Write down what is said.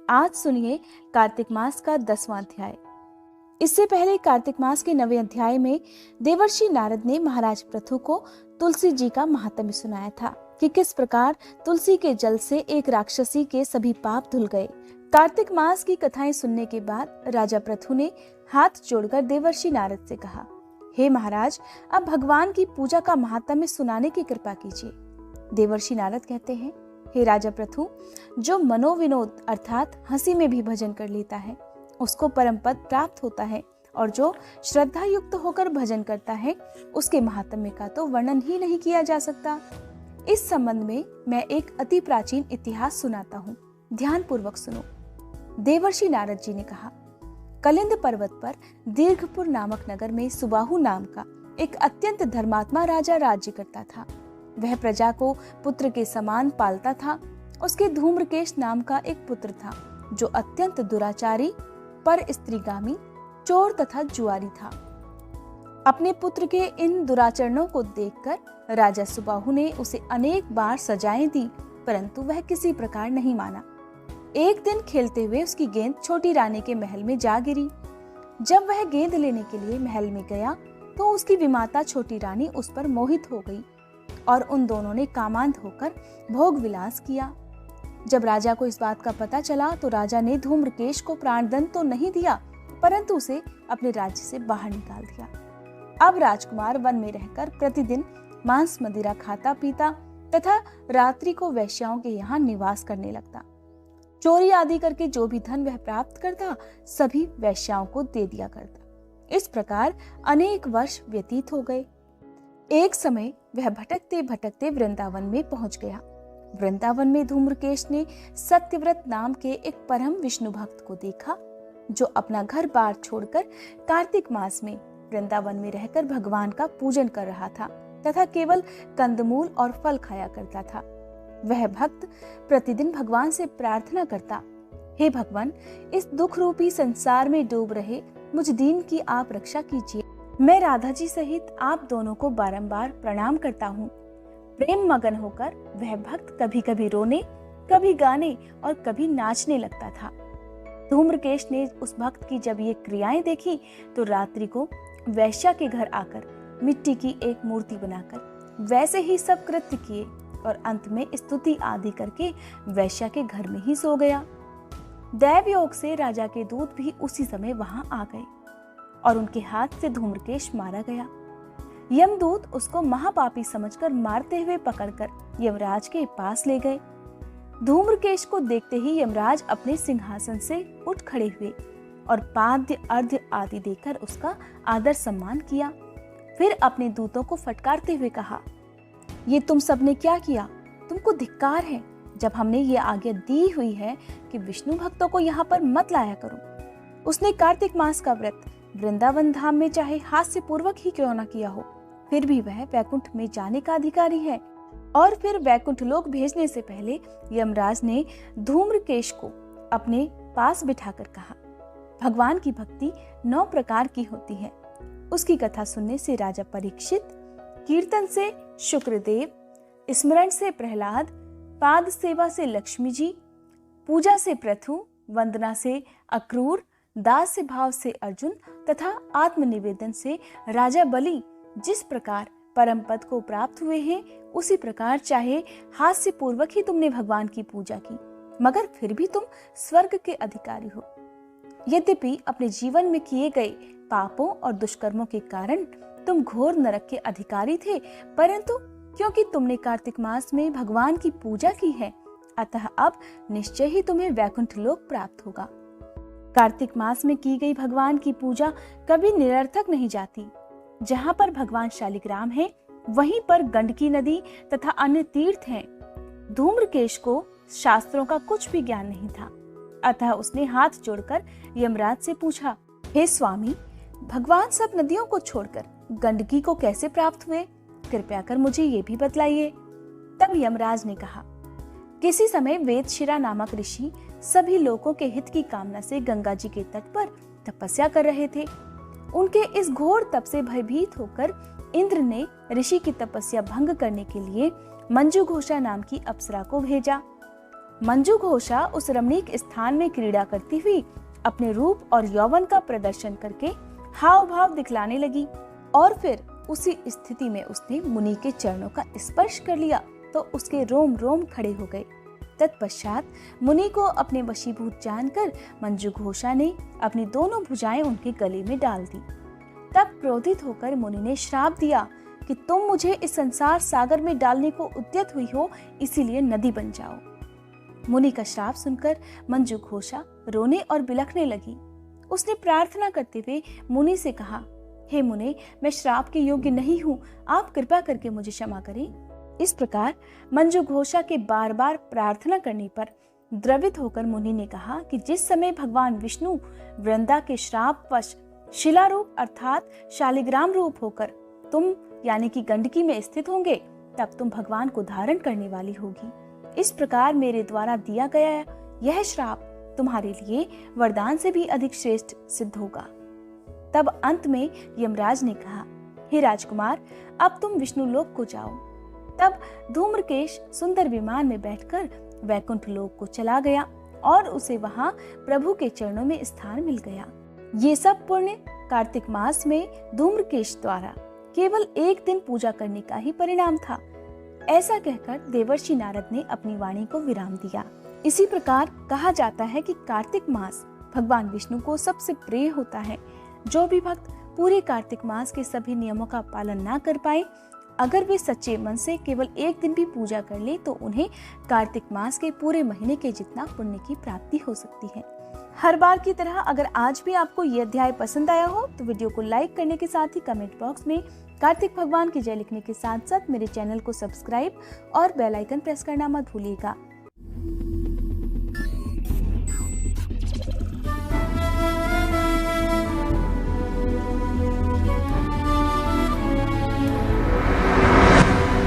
आज सुनिए कार्तिक मास का 10वां अध्याय। इससे पहले कार्तिक मास के 9वें अध्याय में देवर्षि नारद ने महाराज पृथु को तुलसी जी का महात्म्य सुनाया था कि किस प्रकार तुलसी के जल से एक राक्षसी के सभी पाप धुल गए। कार्तिक मास की कथाएं सुनने के बाद राजा पृथु ने हाथ जोड़कर देवर्षि नारद से कहा, हे महाराज, अब भगवान की पूजा का महात्म्य सुनाने की कृपा कीजिए। देवर्षि नारद कहते हैं, हे राजा पृथु, जो मनोविनोद अर्थात हंसी में भी भजन कर लेता है उसको परम पद प्राप्त होता है, और जो श्रद्धा युक्त होकर भजन करता है उसके महात्म्य का तो वर्णन ही नहीं किया जा सकता। इस संबंध में मैं एक अति प्राचीन इतिहास सुनाता हूँ, ध्यान पूर्वक सुनो। देवर्षि नारद जी ने कहा, कलिंद पर्वत पर दीर्घपुर नामक नगर में सुबाहु नाम का एक अत्यंत धर्मात्मा राजा राज्य करता था। वह प्रजा को पुत्र के समान पालता था। उसके धूम्रकेश नाम का एक पुत्र था जो अत्यंत दुराचारी, पर स्त्रीगामी, चोर तथा जुआरी था। अपने पुत्र के इन दुराचरणों को देखकर राजा सुबाहु ने उसे अनेक बार सजाएं दी, परंतु वह किसी प्रकार नहीं माना। एक दिन खेलते हुए उसकी गेंद छोटी रानी के महल में जा गिरी। जब वह गेंद लेने के लिए महल में गया तो उसकी विमाता छोटी रानी उस पर मोहित हो गई और उन दोनों ने कामांध होकर भोग विलास किया। जब राजा को इस बात का पता चला तो राजा ने धूम्रकेश को प्राणदंड तो नहीं दिया, परंतु उसे अपने राज्य से बाहर निकाल दिया। अब राजकुमार वन में रहकर प्रतिदिन मांस मदिरा खाता पीता तथा रात्रि को वैश्याओं के यहाँ निवास करने लगता। चोरी आदि करके जो भी धन वह प्राप्त करता सभी वैश्याओं को दे दिया करता। इस प्रकार अनेक वर्ष व्यतीत हो गए। एक समय वह भटकते भटकते वृंदावन में पहुंच गया। वृंदावन में धूम्रकेश ने सत्यव्रत नाम के एक परम विष्णु भक्त को देखा जो अपना घर बार छोड़कर कार्तिक मास में वृंदावन में रहकर भगवान का पूजन कर रहा था तथा केवल कंदमूल और फल खाया करता था। वह भक्त प्रतिदिन भगवान से प्रार्थना करता, हे भगवान, इस दुख रूपी संसार में डूब रहे मुझ दीन की आप रक्षा कीजिए। मैं राधा जी सहित आप दोनों को बारंबार प्रणाम करता हूँ। प्रेम मगन होकर वह भक्त कभी कभी रोने, कभी गाने और कभी नाचने लगता था। धूम्रकेश ने उस भक्त की जब ये क्रियाएं देखी तो रात्रि को वैश्या के घर आकर मिट्टी की एक मूर्ति बनाकर वैसे ही सब कृत्य किए और अंत में स्तुति आदि करके वैश्या के घर में ही सो गया। दैव योग से राजा के दूत भी उसी समय वहां आ गए और उनके हाथ से धूम्रकेश मारा गया। यमदूत उसको महापापी समझकर मारते हुए पकड़कर यमराज के पास ले गए। धूम्रकेश को देखते ही यमराज अपने सिंहासन से उठ खड़े हुए और पाद्य अर्घ्य आदि देकर उसका आदर सम्मान किया। फिर अपने दूतों को फटकारते हुए कहा, ये तुम सबने क्या किया? तुमको धिक्कार है, जब हमने ये आज्ञा दी हुई है कि विष्णु भक्तों को यहाँ पर मत लाया करो। उसने कार्तिक मास का व्रत वृंदावन धाम में चाहे हास्य पूर्वक ही क्यों न किया हो, फिर भी वह वैकुंठ में जाने का अधिकारी है। और फिर वैकुंठ लोक भेजने से पहले यमराज ने धूम्रकेश को अपने पास बिठाकर कहा, भगवान की भक्ति 9 प्रकार की होती है। उसकी कथा सुनने से राजा परीक्षित, कीर्तन से शुक्रदेव, स्मरण से प्रहलाद, पाद सेवा से लक्ष्मी जी, पूजा से पृथु, वंदना से अक्रूर, दास भाव से अर्जुन तथा आत्मनिवेदन से राजा बलि जिस प्रकार परम पद को प्राप्त हुए हैं, उसी प्रकार चाहे हास्य पूर्वक ही तुमने भगवान की पूजा की, मगर फिर भी तुम स्वर्ग के अधिकारी हो। यद्यपि अपने जीवन में किए गए पापों और दुष्कर्मों के कारण तुम घोर नरक के अधिकारी थे, परंतु क्योंकि तुमने कार्तिक मास में भगवान की पूजा की है, अतः अब निश्चय ही तुम्हें वैकुंठ लोक प्राप्त होगा। कार्तिक मास में की गई भगवान की पूजा कभी निरर्थक नहीं जाती। जहाँ पर भगवान शालिग्राम है वहीं पर गंडकी नदी तथा अन्य तीर्थ हैं। धूम्रकेश को शास्त्रों का कुछ भी ज्ञान नहीं था, अतः उसने हाथ जोड़कर यमराज से पूछा, हे स्वामी, भगवान सब नदियों को छोड़कर गंडकी को कैसे प्राप्त हुए? कृपया कर मुझे ये भी बतलाइए। तब यमराज ने कहा, किसी समय वेदशिरा नामक ऋषि सभी लोगों के हित की कामना से गंगा जी के तट पर तपस्या कर रहे थे। उनके इस घोर तप से भयभीत होकर इंद्र ने ऋषि की तपस्या भंग करने के लिए मंजू घोषा नाम की अप्सरा को भेजा। मंजू घोषा उस रमणीक स्थान में क्रीड़ा करती हुई अपने रूप और यौवन का प्रदर्शन करके हाव भाव दिखलाने लगी और फिर उसी स्थिति में उसने मुनि के चरणों का स्पर्श कर लिया तो उसके रोम रोम खड़े हो गए। तत्पश्चात मुनि को अपने वशीभूत जानकर मंजू घोषा ने अपनी दोनों भुजाएं उनके गले में डाल दी। तब क्रोधित होकर मुनि ने श्राप दिया कि तुम मुझे इस संसार सागर में डालने को उद्यत हुई हो, इसीलिए नदी बन जाओ। मुनि का श्राप सुनकर मंजू घोषा रोने और बिलखने लगी। उसने प्रार्थना करते हुए मुनि से कहा, हे मुने, मैं श्राप के योग्य नहीं हूँ, आप कृपा करके मुझे क्षमा करें। इस प्रकार मंजू घोषा के बार बार प्रार्थना करने पर द्रवित होकर मुनि ने कहा कि जिस समय भगवान विष्णु वृंदा के श्रापवश शिला रूप अर्थात शालिग्राम रूप होकर तुम यानी कि गंडकी में स्थित होंगे, तब तुम भगवान को धारण करने वाली होगी। इस प्रकार मेरे द्वारा दिया गया यह श्राप तुम्हारे लिए वरदान से भी अधिक श्रेष्ठ सिद्ध होगा। तब अंत में यमराज ने कहा, हे राजकुमार, अब तुम विष्णु लोक को जाओ। तब धूम्रकेश सुंदर विमान में बैठकर वैकुंठ लोक को चला गया और उसे वहां प्रभु के चरणों में स्थान मिल गया। ये सब पुण्य कार्तिक मास में धूम्रकेश द्वारा केवल एक दिन पूजा करने का ही परिणाम था। ऐसा कहकर देवर्षि नारद ने अपनी वाणी को विराम दिया। इसी प्रकार कहा जाता है कि कार्तिक मास भगवान विष्णु को सबसे प्रिय होता है। जो भी भक्त पूरे कार्तिक मास के सभी नियमों का पालन ना कर पाए, अगर वे सच्चे मन से केवल एक दिन भी पूजा कर ले तो उन्हें कार्तिक मास के पूरे महीने के जितना पुण्य की प्राप्ति हो सकती है। हर बार की तरह अगर आज भी आपको ये अध्याय पसंद आया हो तो वीडियो को लाइक करने के साथ ही कमेंट बॉक्स में कार्तिक भगवान की जय लिखने के साथ साथ मेरे चैनल को सब्सक्राइब और बेल आइकन प्रेस करना मत भूलिएगा।